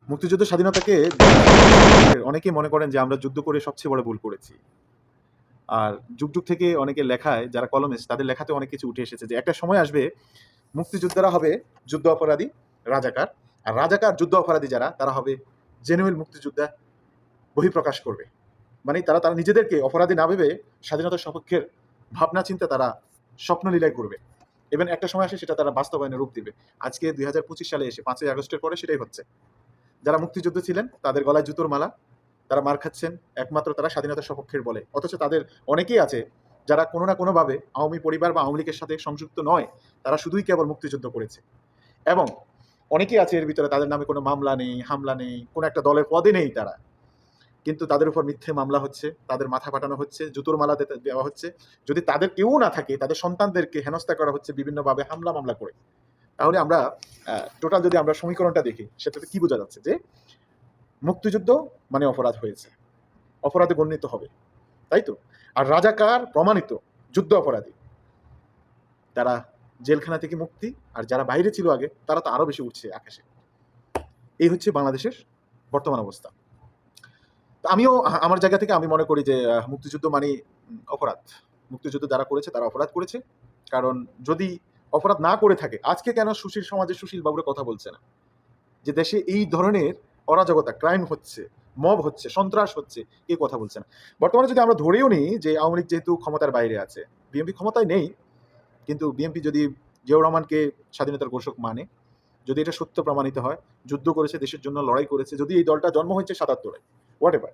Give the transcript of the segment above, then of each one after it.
মুক্তিযুদ্ধ স্বাধীনতাকে অনেকেই মনে করেন যে আমরা যুদ্ধ করে সবচেয়ে বড় ভুল করেছি। আর যুগ যুগ থেকে অনেকের লেখায় যারা কলমিস্ট তাদের লেখাতে অনেক কিছু উঠে এসেছে যে একটা সময় আসবে মুক্তিযোদ্ধারা হবে যুদ্ধ অপরাধী, রাজাকার। আর রাজাকার যুদ্ধ অপরাধী যারা তারা হবে জেনুইন মুক্তিযোদ্ধা, বহিঃপ্রকাশ করবে। মানে তারা তারা নিজেদেরকে অপরাধী না ভেবে স্বাধীনতার সপক্ষের ভাবনা চিন্তা তারা স্বপ্নলীলায় করবে। এবং একটা সময় আসে সেটা তারা বাস্তবায়নে রূপ দিবে। আজকে 2025 সালে এসে 5ই আগস্টের পরে সেটাই হচ্ছে। যারা মুক্তিযুদ্ধ ছিলেন তাদের গলায় জুতোর মালা, তারা মার খাচ্ছেন একমাত্র তারা স্বাধীনতার সপক্ষের বলে। অথচ তাদের অনেকেই আছে যারা কোনো না কোনোভাবে আওয়ামী পরিবার বা আওয়ামী লীগের সাথে সংযুক্ত নয়, তারা শুধুই কেবল মুক্তিযুদ্ধ করেছে। এবং অনেকেই আছে এর ভিতরে তাদের নামে কোনো মামলা নেই, হামলা নেই, কোনো একটা দলের পদে নেই তারা, কিন্তু তাদের উপর মিথ্যে মামলা হচ্ছে, তাদের মাথা ফাটানো হচ্ছে, জুতোর মালা দেওয়া হচ্ছে। যদি তাদের কেউ না থাকে, তাদের সন্তানদেরকে হেনস্থা করা হচ্ছে বিভিন্নভাবে হামলা মামলা করে। তাহলে আমরা টোটাল যদি আমরা সমীকরণটা দেখি সেটাতে কি বোঝা যাচ্ছে যে মুক্তিযুদ্ধ মানে অপরাধ হয়েছে, অপরাধে গণ্যিত হবে, তাই তো? আর রাজাকার প্রমাণিত যুদ্ধ অপরাধী, তারা জেলখানা থেকে মুক্তি, আর যারা বাইরে ছিল আগে তারা তো আরো বেশি উঠছে আকাশে। এই হচ্ছে বাংলাদেশের বর্তমান অবস্থা। তো আমিও আমার জায়গা থেকে আমি মনে করি যে মুক্তিযুদ্ধ মানে অপরাধ। মুক্তিযুদ্ধ যারা করেছে তারা অপরাধ করেছে। কারণ যদি অপরাধ না করে থাকে, আজকে কেন সুশীল সমাজে সুশীল বাবুরা কথা বলছে না যে দেশে এই ধরনের অরাজকতা, ক্রাইম হচ্ছে, মব হচ্ছে, সন্ত্রাস হচ্ছে, এই কথা বলছে না। বর্তমানে যদি আমরা ধরেও নিই যে আওয়ামী লীগ যেহেতু ক্ষমতার বাইরে আছে, বিএনপি ক্ষমতায় নেই, কিন্তু বিএনপি যদি জিয়াউর রহমানকে স্বাধীনতার ঘোষক মানে, যদি এটা সত্য প্রমাণিত হয়, যুদ্ধ করেছে, দেশের জন্য লড়াই করেছে, যদি এই দলটা জন্ম হয়েছে 77-এ, হোয়াট এভার,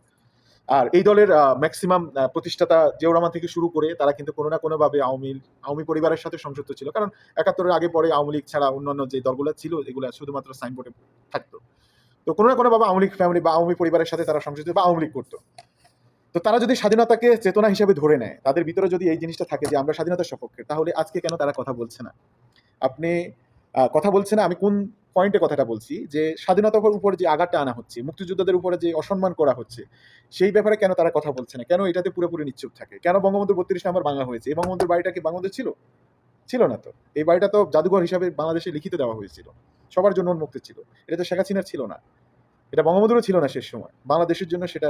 আর এই দলের ম্যাক্সিমাম প্রতিষ্ঠাতা জিয়াউর রহমান থেকে শুরু করে তারা কিন্তু কোনো না কোনোভাবে আওয়ামী পরিবারের সাথে সংযুক্ত ছিল। কারণ ৭১-এর আগে পরে আওয়ামী লীগ ছাড়া অন্যান্য যে দলগুলো ছিল এগুলো শুধুমাত্র সাইনবোর্ডে থাকতো। তো কোনো না কোনোভাবে আওয়ামী লীগ ফ্যামিলি বা আওয়ামী পরিবারের সাথে তারা সংযুক্ত বা আওয়ামী লীগ করতো। তো তারা যদি স্বাধীনতাকে চেতনা হিসেবে ধরে নেয়, তাদের ভিতরে যদি এই জিনিসটা থাকে যে আমরা স্বাধীনতার সপক্ষে, তাহলে আজকে কেন তারা কথা বলছে না? আপনি কথা বলছে না, আমি কোন পয়েন্টে কথাটা বলছি যে স্বাধীনতার উপর যে আঘাতটা আনা হচ্ছে, মুক্তিযোদ্ধাদের উপরে যে অসম্মান করা হচ্ছে, সেই ব্যাপারে কেন তারা কথা বলছে না? কেন এটাতে পুরোপুরি নিশ্চুপ থাকে? কেন বঙ্গবন্ধু ৩২ নম্বর বাংলা হয়েছে? এই বঙ্গবন্ধুর বাড়িটা কি বাংলাদেশ ছিল? ছিল না তো। এই বাড়িটা তো জাদুঘর হিসাবে বাংলাদেশে লিখিত দেওয়া হয়েছিল, সবার জন্য উন্মুক্ত ছিল। এটা তো শেখ হাসিনার ছিল না, এটা বঙ্গবন্ধুরও ছিল না শেষ সময়, বাংলাদেশের জন্য সেটা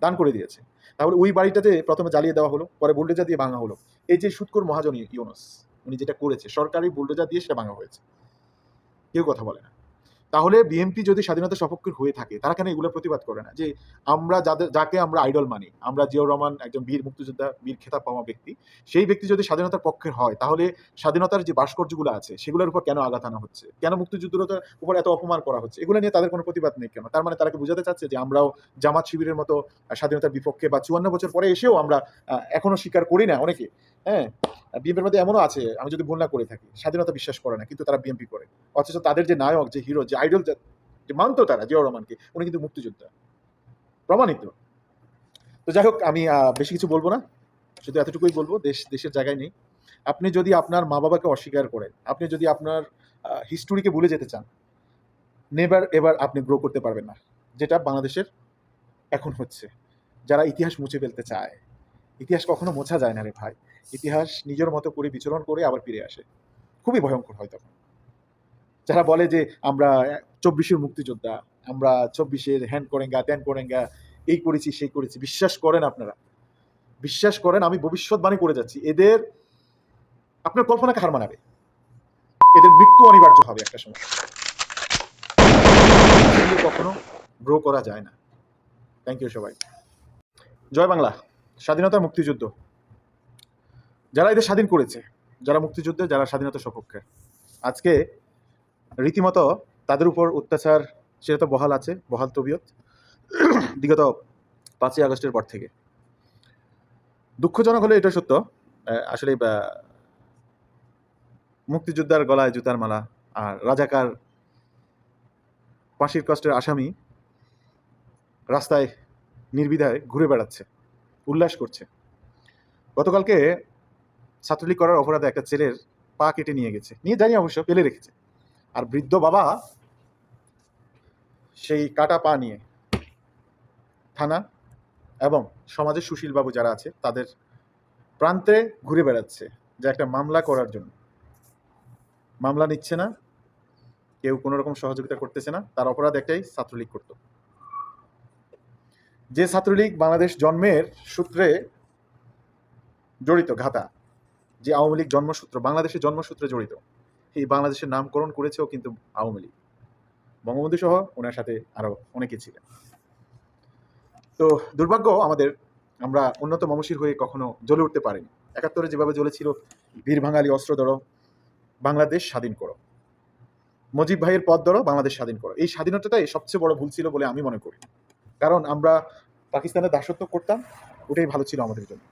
দান করে দিয়েছে। তাহলে ওই বাড়িটাতে প্রথমে জ্বালিয়ে দেওয়া হলো, পরে বুলডোজার দিয়ে ভাঙা হলো। এই যে সুৎখোর মহাজন ইউনূস, উনি যেটা করেছে সরকারি বুলডোজার দিয়ে সেটা ভাঙা হয়েছে, কেউ কথা বলে না। তাহলে বিএনপি যদি স্বাধীনতা সপক্ষের হয়ে থাকে, তারা কেন এগুলো প্রতিবাদ করে না? যে আমরা যাকে আমরা আইডল মানি, আমরা জিয়াউর রহমান একজন বীর মুক্তিযোদ্ধা, বীর খেতাব পাওয়া ব্যক্তি, সেই ব্যক্তি যদি স্বাধীনতার পক্ষের হয়, তাহলে স্বাধীনতার যে ভাস্কর্যগুলো আছে সেগুলোর উপর কেন আঘাত আনা হচ্ছে? কেন মুক্তিযুদ্ধের উপর এত অপমান করা হচ্ছে? এগুলো নিয়ে তাদের কোনো প্রতিবাদ নেই কেন? তার মানে তারা কি বোঝাতে চাচ্ছে যে আমরাও জামাত শিবিরের মতো স্বাধীনতার বিপক্ষে, বা ৫৪ বছর পরে এসেও আমরা এখনো স্বীকার করি না অনেকে। হ্যাঁ, বিএনপির মধ্যে এমনও আছে, আমি যদি ভুল না করে থাকি, স্বাধীনতা বিশ্বাস করে না কিন্তু তারা বিএনপি করে। অথচ তাদের যে নায়ক, যে হিরো, যে আইডল, যে মানতো তারা জিয়াউর রহমানকে, উনি কিন্তু মুক্তিযোদ্ধা প্রমাণিত। তো যাই হোক, আমি বেশি কিছু বলবো না, শুধু এতটুকুই বলবো, দেশের জায়গায় নেই। আপনি যদি আপনার মা বাবাকে অস্বীকার করেন, আপনি যদি আপনার হিস্টোরিকে ভুলে যেতে চান, নেভার এভার আপনি গ্রো করতে পারবেন না, যেটা বাংলাদেশের এখন হচ্ছে। যারা ইতিহাস মুছে ফেলতে চায়, ইতিহাস কখনো মোছা যায় না রে ভাই। ইতিহাস নিজের মতো করে বিচরণ করে আবার ফিরে আসে, খুবই ভয়ঙ্কর হয় তখন। যারা বলে যে আমরা ২৪-এর মুক্তিযোদ্ধা, আমরা ২৪-এর হ্যান করেঙ্গা, ত্যান করেঙ্গা, এই করেছি সেই করেছি, বিশ্বাস করেন আপনারা, বিশ্বাস করেন, আমি ভবিষ্যৎবাণী করে যাচ্ছি, এদের আপনার কল্পনাকে হার মানাবে, এদের মৃত্যু অনিবার্য হবে একটা সময়। কখনো গ্রো করা যায় না। থ্যাংক ইউ সবাই। জয় বাংলা। স্বাধীনতা, মুক্তিযুদ্ধ, যারা এদের স্বাধীন করেছে, যারা মুক্তিযুদ্ধে, যারা স্বাধীনতা সপক্ষে, আজকে রীতিমতো তাদের উপর অত্যাচার সেটা তো বহাল আছে, বহাল তবিয়ত বিগত ৫ই আগস্টের পর থেকে। দুঃখজনক হলে এটা সত্য, আসলে মুক্তিযোদ্ধার গলায় জুতার মালা, আর রাজাকার ফাঁসির কষ্টের আসামি রাস্তায় নির্বিধায় ঘুরে বেড়াচ্ছে, উল্লাস করছে। গতকালকে ছাত্রলীগ করার অপরাধে একটা ছেলের পা কেটে নিয়ে গেছে, নিয়ে জানি অবশ্য, ফেলে রেখেছে। আর বৃদ্ধ বাবা সেই কাটা পা নিয়ে থানা এবং সমাজের সুশীল বাবু যারা আছে তাদের প্রান্তে ঘুরে বেড়াচ্ছে, যে একটা মামলা করার জন্য। মামলা নিচ্ছে না, কেউ কোনো রকম সহযোগিতা করতেছে না। তার অপরাধ একটাই, ছাত্রলীগ করত। যে ছাত্রলীগ বাংলাদেশ জন্মের সূত্রে জড়িত, ঘাতা, যে আওয়ামী লীগ জন্মসূত্র, বাংলাদেশের জন্মসূত্রে জড়িত, এই বাংলাদেশের নামকরণ করেছেও কিন্তু আওয়ামী লীগ। বঙ্গবন্ধু সহ ওনার সাথে আরো অনেকে ছিলেন। তো দুর্ভাগ্য আমাদের, আমরা উন্নত মমশির হয়ে কখনো জ্বলে উঠতে পারিনি। ৭১ যেভাবে জ্বলেছিল, বীর বাঙালি অস্ত্র ধরো, বাংলাদেশ স্বাধীন করো, মুজিব ভাইয়ের পথ ধরো, বাংলাদেশ স্বাধীন করো, এই স্বাধীনতাটাই সবচেয়ে বড় ভুল ছিল বলে আমি মনে করি। কারণ আমরা পাকিস্তানের দাসত্ব করতাম, ওটাই ভালো ছিল আমাদের জন্য।